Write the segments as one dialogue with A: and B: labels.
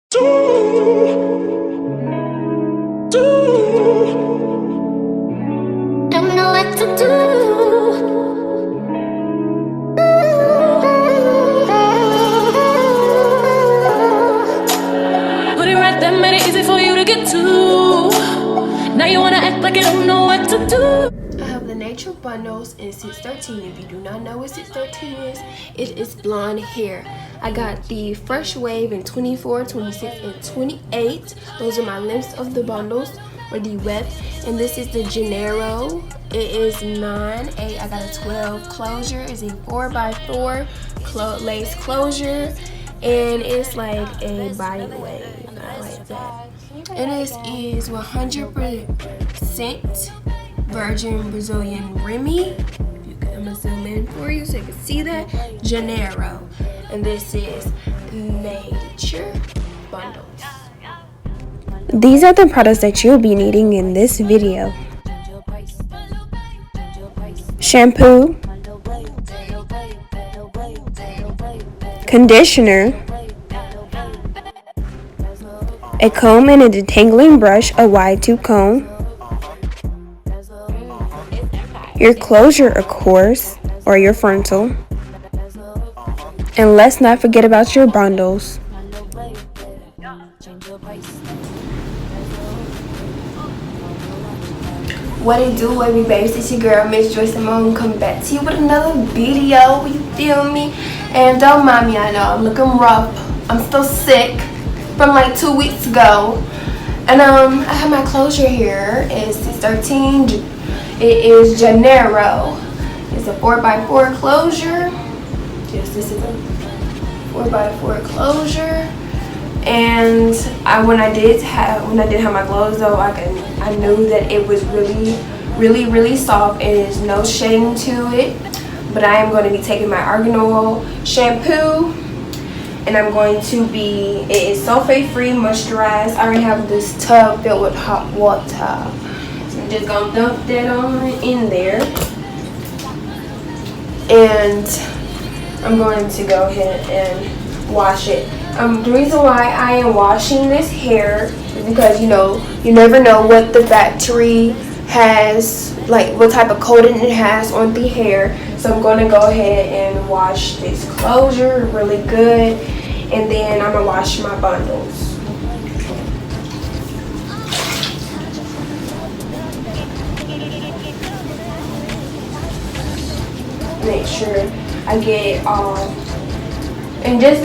A: Don't know what to do. Put it right there, made it easy for you to get to. Now you wanna act like you don't know what to do. I have the Nature Bundles in 613. If you do not know what 613 is, it is blonde hair. I got the Fresh Wave in 24, 26, and 28. Those are my lengths of the bundles, or the width. And this is the Janeiro. It is 9/8. I got a 12 closure. It's a 4x4 lace closure, and it's like a body wave. I like that. And this is 100% virgin Brazilian Remy. I'm gonna zoom in for you so you can see that. Janeiro. And this is Nature Bundles.
B: These are the products that you'll be needing in this video. Shampoo, conditioner, a comb and a detangling brush, a wide tooth comb, your closure, of course, or your frontal. And let's not forget about your bundles.
C: What it do, baby babes? It's your girl, Miss Joyce Simone, coming back to you with another video. You feel me? And don't mind me, I know I'm looking rough. I'm still sick from like 2 weeks ago. And I have my closure here. It's 613. It is Janeiro. It's a 4x4 closure. Yes, this is a 4x4 closure. And when I did have my gloves though, I knew that it was really soft and there's no shading to it. But I am going to be taking my argan oil shampoo, and I'm going to be, it is sulfate free, moisturized. I already have this tub filled with hot water, so I'm just gonna dump that on in there, and I'm going to go ahead and wash it. The reason why I am washing this hair is because, you know, you never know what the factory has, like what type of coating it has on the hair. So I'm going to go ahead and wash this closure really good, and then I'm going to wash my bundles. Make sure I get it all. And just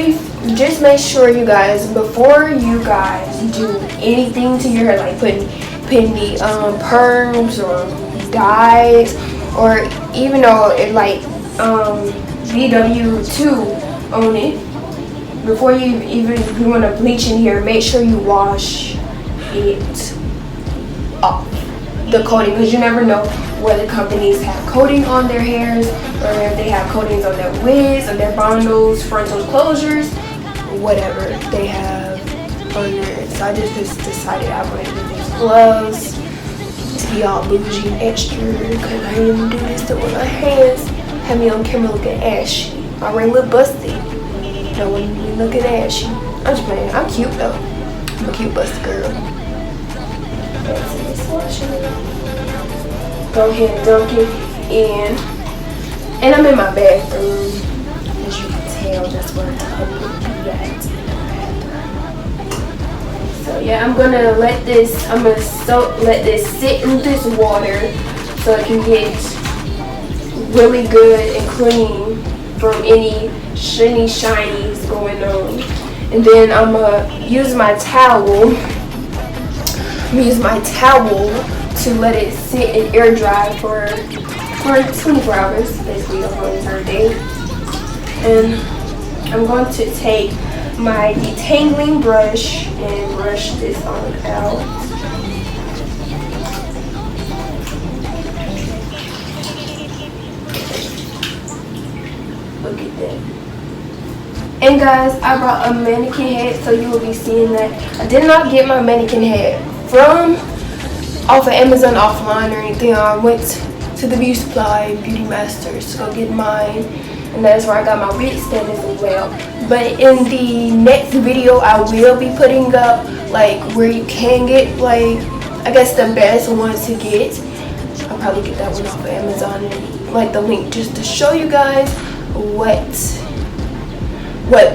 C: make sure, you guys, before you guys do anything to your hair, like putting the perms or dyes, or even though it like VW2 on it, before you want to bleach in here, make sure you wash it off, the coating, because you never know whether companies have coating on their hairs, or if they have coatings on their wigs, or their bundles, frontal closures, whatever they have on there. So I just decided I'm going to do these gloves to be all bougie and extra, because I didn't do this to my hands. Have me on camera looking ashy. I already look busty. No one be looking ashy. I'm just playing. I'm cute though. I'm a cute busty girl. Go ahead and dunk it in. And I'm in my bathroom. As you can tell, that's where I'm at. So yeah, I'm gonna let this sit in this water so it can get really good and clean from any shinies going on. And then I'm gonna use my towel. To let it sit and air dry for 24 hours, basically the whole entire day. And I'm going to take my detangling brush and brush this on out. Look at that. And guys, I brought a mannequin head, so you will be seeing that. I did not get my mannequin head off of Amazon offline or anything. I went to the beauty supply, Beauty Masters, to go get mine. and that's where I got my wig stand as well. But in the next video, I will be putting up like where you can get, like, I guess the best ones to get. I'll probably get that one off of Amazon and like the link just to show you guys what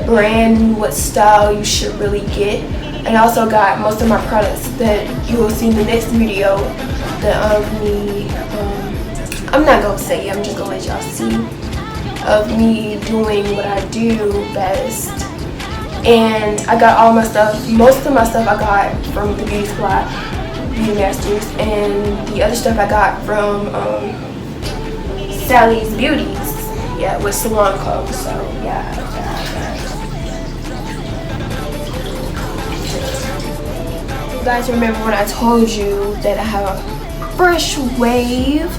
C: brand, what style you should really get. And I also got most of my products that you will see in the next video that of me, I'm not gonna say it, I'm just gonna let y'all see, of me doing what I do best. And I got all my stuff, most of my stuff I got from the Beauty Supply, Beauty Masters, and the other stuff I got from Sally's Beauties, yeah, with salon clothes. So yeah. You guys remember when I told you that I have a fresh wave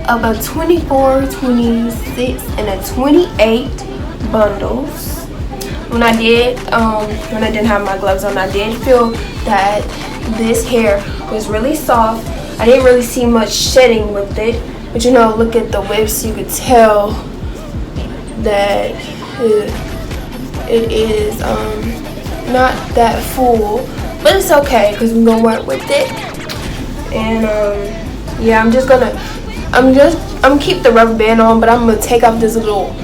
C: of a 24, 26, and a 28 bundles. When I didn't have my gloves on, I did feel that this hair was really soft. I didn't really see much shedding with it, but you know, look at the whips, you could tell that it is not that full, but it's okay because we're gonna work with it. And yeah, I'm gonna keep the rubber band on, but I'm gonna take off this little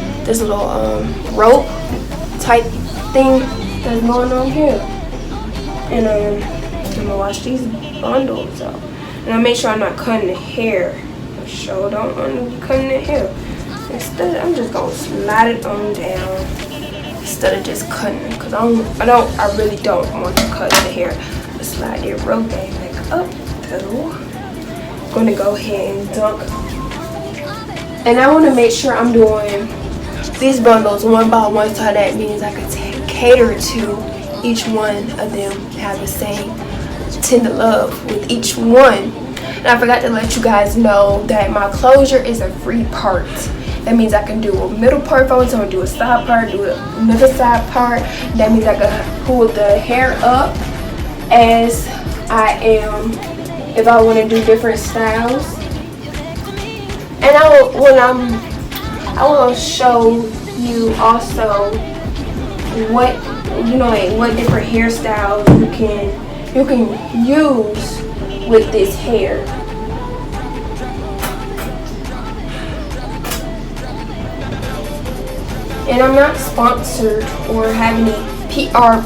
C: rope type thing that's going on here. And I'm gonna wash these bundles out. And I make sure I'm not cutting the hair. I sure don't want to be cutting the hair. Instead, I'm just gonna slide it on down instead of just cutting it, because I really don't want to cut the hair. But slide it real back up though. I'm gonna go ahead and dunk. And I want to make sure I'm doing these bundles one by one, so that means I can cater to each one of them, have the same tender love with each one. And I forgot to let you guys know that my closure is a free part. That means I can do a middle part if I want to, do a side part, do another side part. That means I can pull the hair up as I am if I want to do different styles. And I will show you also what, you know, like what different hairstyles you can use with this hair. And I'm not sponsored or have any PR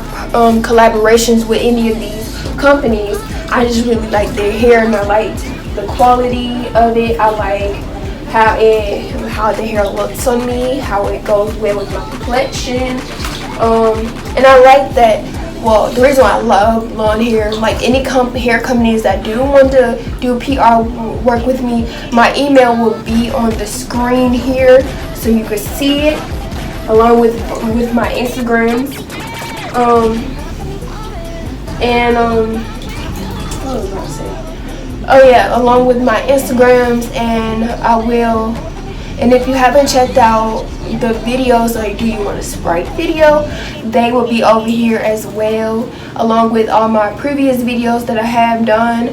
C: collaborations with any of these companies. I just really like their hair, and I like the quality of it. I like how the hair looks on me, how it goes well with my complexion. And I like that. Well, the reason why I love blonde hair, like any hair companies that do want to do PR work with me, my email will be on the screen here so you can see it, along with my Instagrams. What was I going to say? Oh yeah, along with my Instagrams, and and if you haven't checked out the videos, like do you want a Sprite video, they will be over here as well, along with all my previous videos that I have done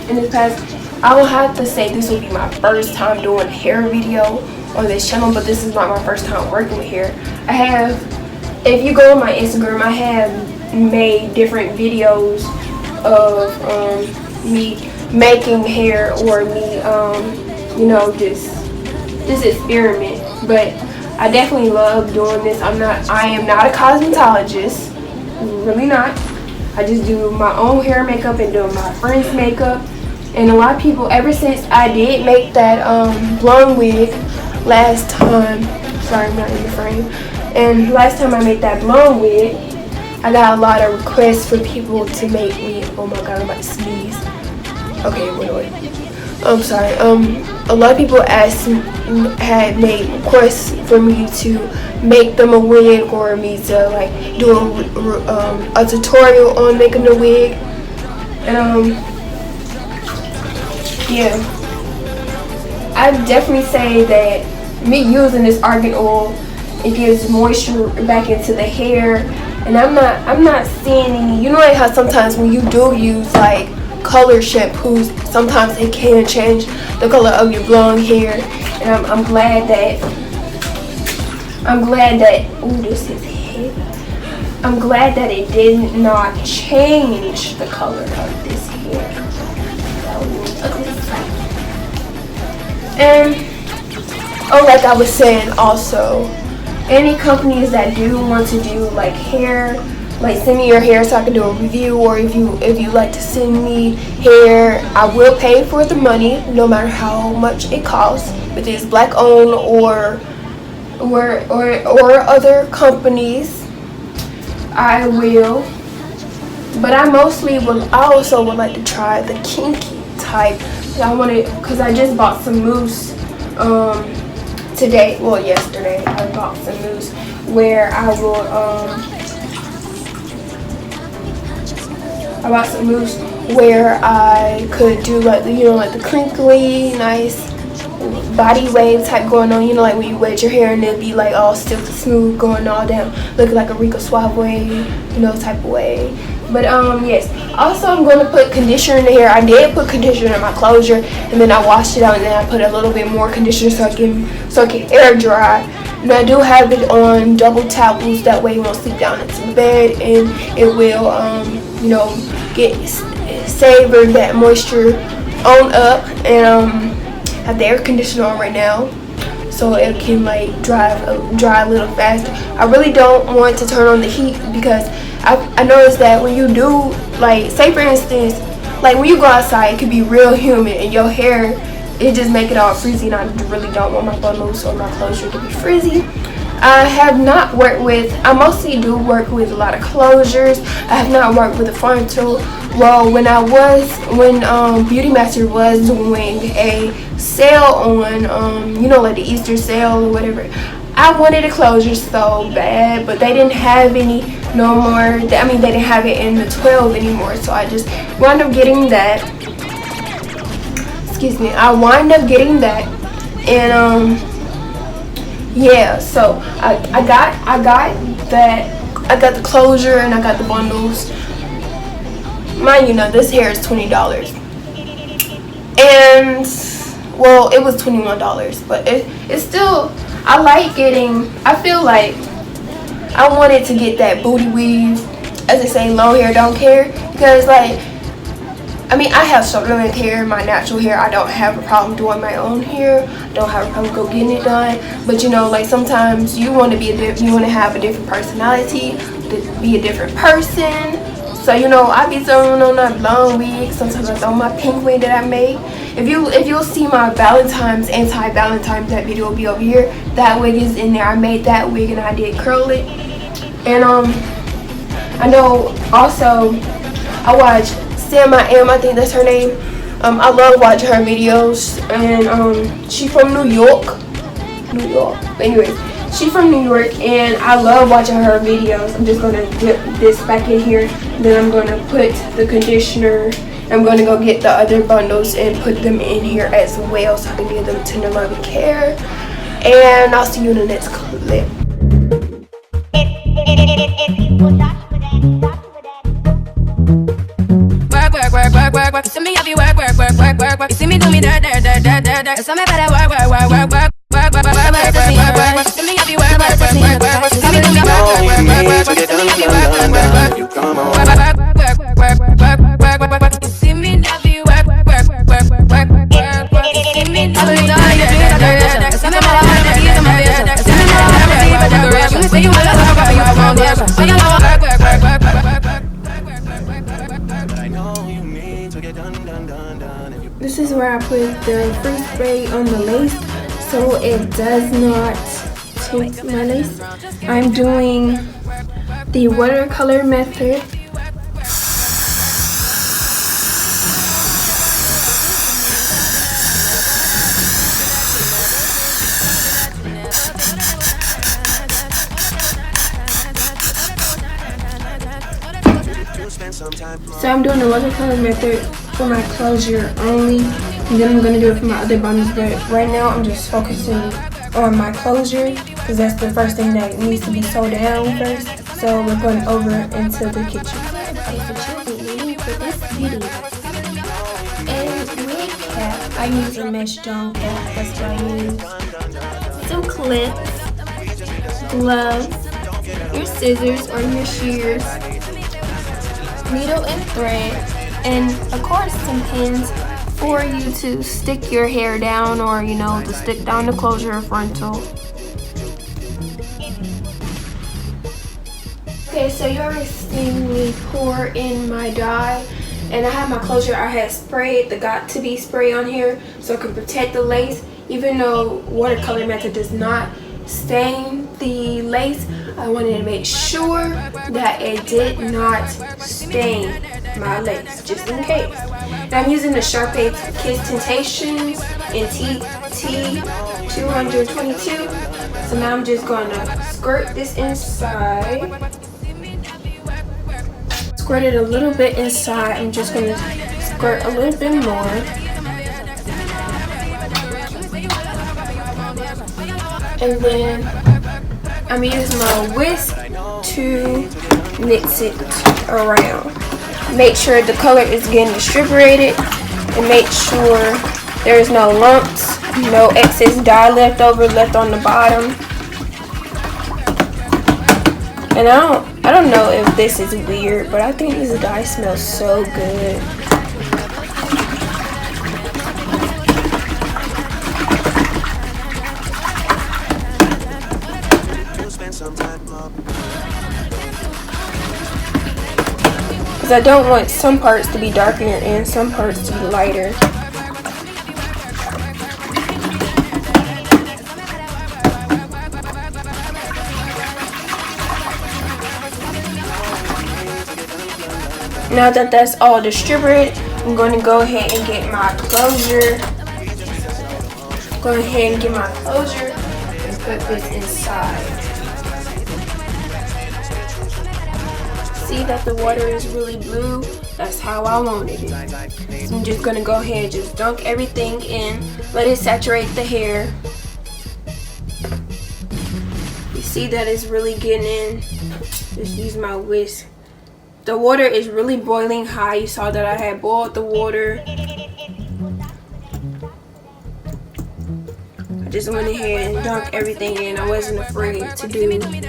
C: in this past. I will have to say this will be my first time doing a hair video on this channel, but this is not my first time working with hair. If you go on my Instagram, I have made different videos of me making hair, or me you know, this experiment. But I definitely love doing this. I am not a cosmetologist, really not. I just do my own hair makeup and do my friends' makeup. And a lot of people, ever since I did make that blonde wig last time, sorry I'm not in the frame, and last time I made that blonde wig, I got a lot of requests for people to make me, oh my god, I'm about to sneeze. Okay, wait. I'm sorry. A lot of people had made requests for me to make them a wig, or me to like do a tutorial on making the wig. And yeah, I definitely say that me using this argan oil, it gives moisture back into the hair. And I'm not seeing any, you know, like how sometimes when you do use like color shampoos, sometimes it can change the color of your blonde hair. And I'm glad that I'm glad that, this is heavy. I'm glad that it did not change the color of this hair. And, like I was saying also, any companies that do want to do like hair, like send me your hair so I can do a review, or if you like to send me hair, I will pay for the money no matter how much it costs. If it's black owned or other companies, I will. But I also would like to try the kinky type. I wanted, because I just bought some mousse today, well yesterday. I bought some mousse where I will I bought some mousse where I could do like like the crinkly, nice body wave type going on. Like when you wet your hair and it'll be like all silky smooth going all down, looking like a 𝗃𝗗𝗃𝗗𝗆𝗆, type of way. But yes. Also, I'm going to put conditioner in the hair. I did put conditioner in my closure, and then I washed it out, and then I put a little bit more conditioner so it can air dry. And I do have it on double towels. That way you won't sleep down into the bed, and it will, get savor that moisture on up. And have the air conditioner on right now, so it can like dry a little faster. I really don't want to turn on the heat because I noticed that when you do, like, say for instance, like when you go outside, it could be real humid and your hair, it just make it all frizzy, and I really don't want my bundles or my closure to be frizzy. I have not worked with, I mostly do work with a lot of closures. I have not worked with a frontal. Well, when Beauty Master was doing a sale on, like the Easter sale or whatever, I wanted a closure so bad, but they didn't have any no more. They didn't have it in the 12 anymore, so I just wound up getting that. Excuse me, I wound up getting that, and yeah. So I got that. I got the closure and I got the bundles. Mind you, this hair is $20, and well, it was $21, but it's still. I like getting, I feel like I wanted to get that booty weave, as they say, long hair don't care, because like, I have shoulder length hair, my natural hair. I don't have a problem doing my own hair. I don't have a problem go getting it done. But like sometimes you want to have a different personality, to be a different person. So I be throwing on that blonde wig. Sometimes I throw my pink wig that I made. If you'll see my Valentine's, anti-Valentine's, that video will be over here. That wig is in there. I made that wig and I did curl it. And I know also I watch Sam I Am, I think that's her name. I love watching her videos, and she from New York. But anyways, she from New York, and I love watching her videos. I'm just gonna dip this back in here, then I'm gonna put the conditioner. I'm gonna go get the other bundles and put them in here as well, so I can give them tender loving care. And I'll see you in the next clip.
A: Work. You see me have you work. You see me do me that. You see me better work. You see me have you work. You see me do me work. You come on. You see me have you work. You see me do me that. You see me better work. You see me
B: This is where I put the free spray on the lace so it does not take my lace. I'm doing the watercolor method. So I'm doing the watercolor method for my closure only, and then I'm going to do it for my other bundles, but right now I'm just focusing on my closure because that's the first thing that needs to be sewed down first. So we're going over into the kitchen. For this video, and wig cap, I use a mesh dome cap. That's what I use. Some clips.
C: gloves, your scissors or your shears, needle and thread, and of course some pins for you to stick your hair down, or you know, to stick down the closure or frontal. Okay, so you already seen me pour in my dye, and I have my closure. I had sprayed the 𝗀𝗃𝗃 spray on here so it can protect the lace. Even though watercolor method does not stain the lace, I wanted to make sure that it did not stain my lace, just in case. And I'm using the Sharpie Kiss Tintations in TT222. So now I'm just gonna squirt this inside. Squirt it a little bit inside. I'm just gonna squirt a little bit more. And then I'm gonna use my Wisp to mix it around. Make sure the color is getting distributed, and make sure there's no lumps, no excess dye left on the bottom. And I don't know if this is weird, but I think this dye smells so good. Because I don't want some parts to be darker and some parts to be lighter. Now that that's all distributed, I'm going to go ahead and get my closure. Go ahead and get my closure and put this inside. See that the water is really blue? That's how I wanted it. So I'm just going to go ahead and just dunk everything in. Let it saturate the hair. You see that it's really getting in. Just use my whisk. The water is really boiling high. You saw that I had boiled the water. I just went ahead and dunked everything in. I wasn't afraid to do anything.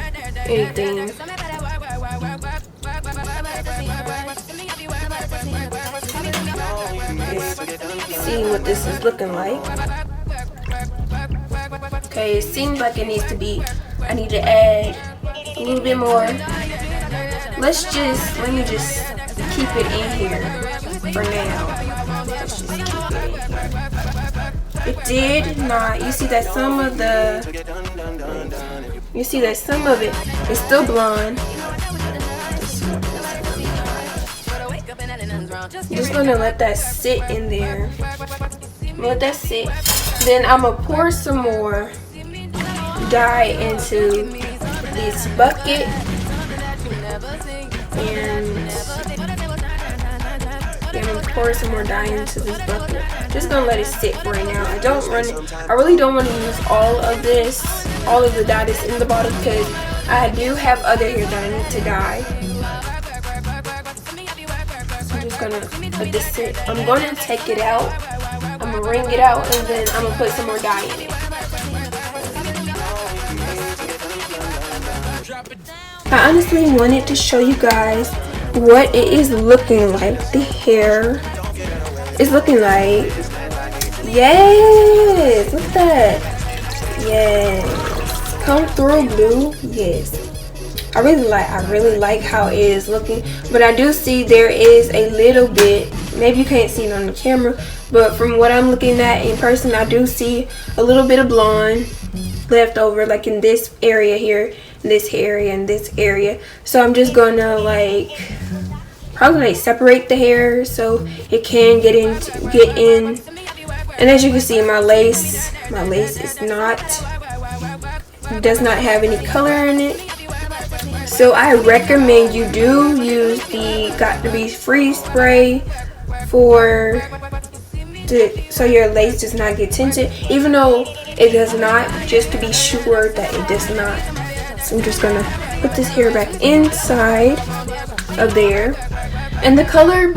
C: See what this is looking like. Okay, it seems like it needs to be, I need to add a little bit more. Let me just keep it in here for now. Let's just keep it in here. It did not, you see that some of it is still blonde. I'm just gonna let that sit in there. Let that sit. Then I'm gonna pour some more dye into this bucket. And I'm gonna pour some more dye into this bucket. Just gonna let it sit for right now. I really don't want to use all of the dye that's in the bottle, because I do have other hair that I need to dye. I'm just gonna let this sit. I'm gonna take it out. I'm gonna wring it out, and then I'm gonna put some more dye in it. I honestly wanted to show you guys what it is looking like. The hair is looking like. Yes, look at that. Yes, come through blue. Yes, I really like how it is looking. But I do see there is a little bit. Maybe you can't see it on the camera, but from what I'm looking at in person, I do see a little bit of blonde left over, like in this area here. This area and this area. So I'm just gonna probably separate the hair so it can get in. And as you can see, my lace does not have any color in it. So I recommend you do use the 𝗀𝗃𝗃 spray so your lace does not get tinted, even though it does not, just to be sure that it does not. So I'm just gonna put this hair back inside of there. And the color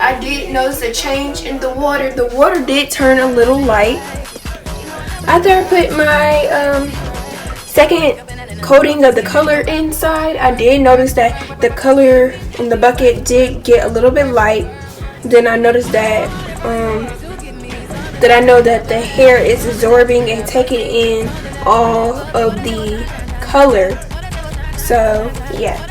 C: I did notice a change in the water. The water did turn a little light. After I put my
B: second coating of the color inside, I did notice that the color in the bucket did get a little bit light. Then I noticed that I know that the hair is absorbing and taking in all of the color. So yeah.